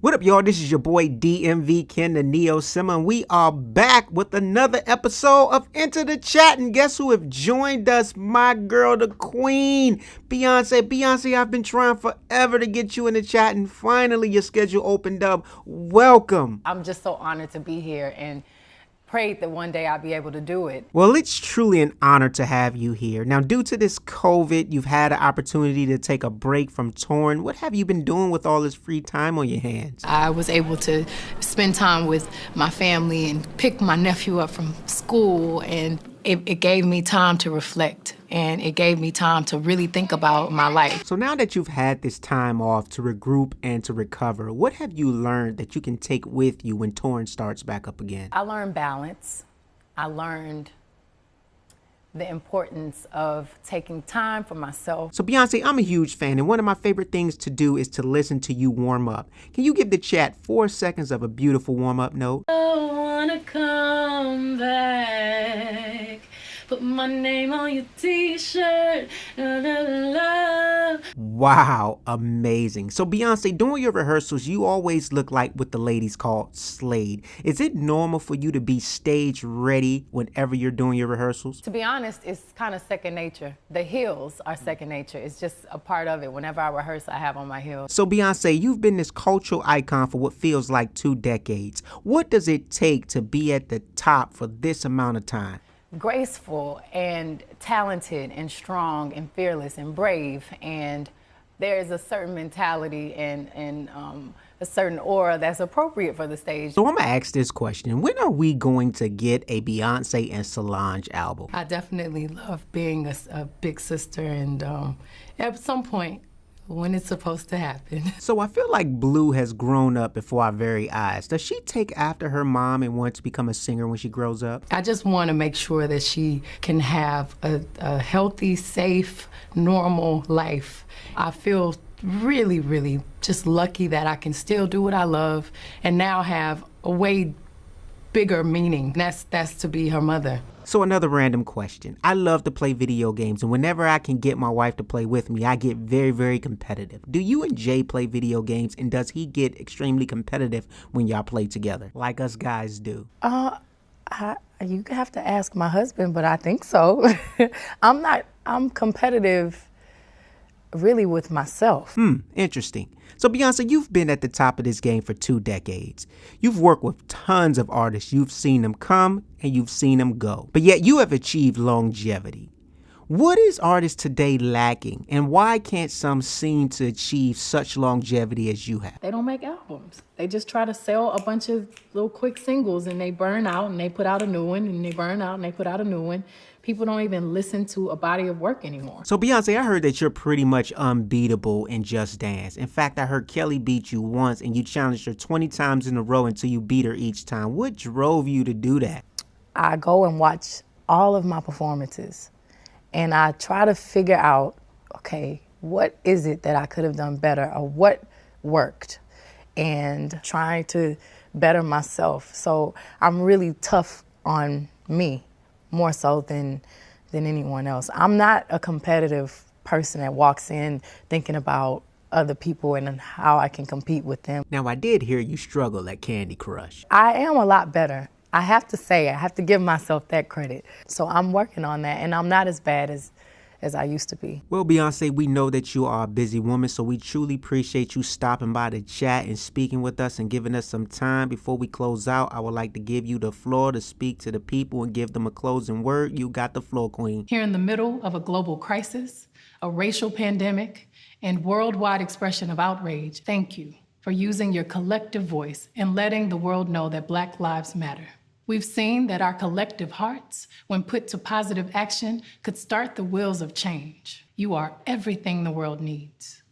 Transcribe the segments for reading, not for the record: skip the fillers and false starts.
What up, y'all? This is your boy DMV Ken the Neo Simmer, and we are back with another episode of Enter the Chat. And guess who have joined us? My girl, the queen, Beyonce. Beyonce, I've been trying forever to get you in the chat, and finally your schedule opened up. Welcome. I'm just so honored to be here and prayed that one day I'll be able to do it. Well, it's truly an honor to have you here. Now, due to this COVID, you've had an opportunity to take a break from touring. What have you been doing with all this free time on your hands? I was able to spend time with my family and pick my nephew up from school, and it gave me time to reflect, and it gave me time to really think about my life. So now that you've had this time off to regroup and to recover, what have you learned that you can take with you when touring starts back up again? I learned balance. I learned the importance of taking time for myself. So Beyonce, I'm a huge fan, and one of my favorite things to do is to listen to you warm up. Can you give the chat 4 seconds of a beautiful warm-up note? I wanna come back. Put my name on your t-shirt. La, la, la. Wow, amazing. So Beyonce, during your rehearsals, you always look like what the ladies call slayed. Is it normal for you to be stage ready whenever you're doing your rehearsals? To be honest, it's kind of second nature. The heels are second nature. It's just a part of it. Whenever I rehearse, I have on my heels. So Beyonce, you've been this cultural icon for what feels like 2 decades. What does it take to be at the top for this amount of time? Graceful and talented and strong and fearless and brave, and there is a certain mentality and a certain aura that's appropriate for the stage. So I'm gonna ask this question: when are we going to get a Beyonce and Solange album? I definitely love being a big sister, and at some point when it's supposed to happen. So I feel like Blue has grown up before our very eyes. Does she take after her mom and want to become a singer when she grows up? I just want to make sure that she can have a healthy, safe, normal life. I feel really, really just lucky that I can still do what I love and now have a way bigger meaning. That's to be her mother. So another random question. I love to play video games, and whenever I can get my wife to play with me, I get very, very competitive. Do you and Jay play video games, and does he get extremely competitive when y'all play together, like us guys do? You have to ask my husband, but I think so. I'm competitive really with myself. Interesting. So Beyonce, you've been at the top of this game for 2 decades. You've worked with tons of artists. You've seen them come and you've seen them go. But yet you have achieved longevity. What is artists today lacking, and why can't some seem to achieve such longevity as you have? They don't make albums. They just try to sell a bunch of little quick singles, and they burn out and they put out a new one, and they burn out and they put out a new one. People don't even listen to a body of work anymore. So Beyonce, I heard that you're pretty much unbeatable in Just Dance. In fact, I heard Kelly beat you once and you challenged her 20 times in a row until you beat her each time. What drove you to do that? I go and watch all of my performances and I try to figure out, okay, what is it that I could have done better, or what worked, and trying to better myself. So I'm really tough on me, more so than anyone else. I'm not a competitive person that walks in thinking about other people and how I can compete with them. Now, I did hear you struggle at Candy Crush. I am a lot better. I have to say, I have to give myself that credit. So I'm working on that, and I'm not as bad as I used to be. Well, Beyonce, we know that you are a busy woman, so we truly appreciate you stopping by to chat and speaking with us and giving us some time. Before we close out, I would like to give you the floor to speak to the people and give them a closing word. You got the floor, Queen. Here in the middle of a global crisis, a racial pandemic, and worldwide expression of outrage, thank you for using your collective voice and letting the world know that Black lives matter. We've seen that our collective hearts, when put to positive action, could start the wheels of change. You are everything the world needs.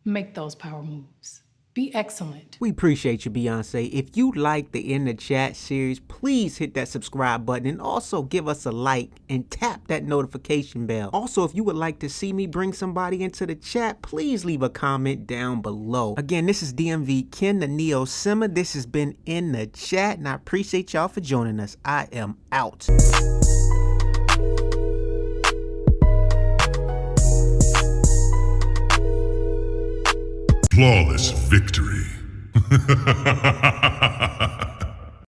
Make those power moves. Be excellent. We appreciate you, Beyonce. If you like the In the Chat series, please hit that subscribe button and also give us a like and tap that notification bell. Also, if you would like to see me bring somebody into the chat, please leave a comment down below. Again, this is DMV Ken the Neo Simmer. This has been In the Chat, and I appreciate y'all for joining us. I am out. Flawless victory.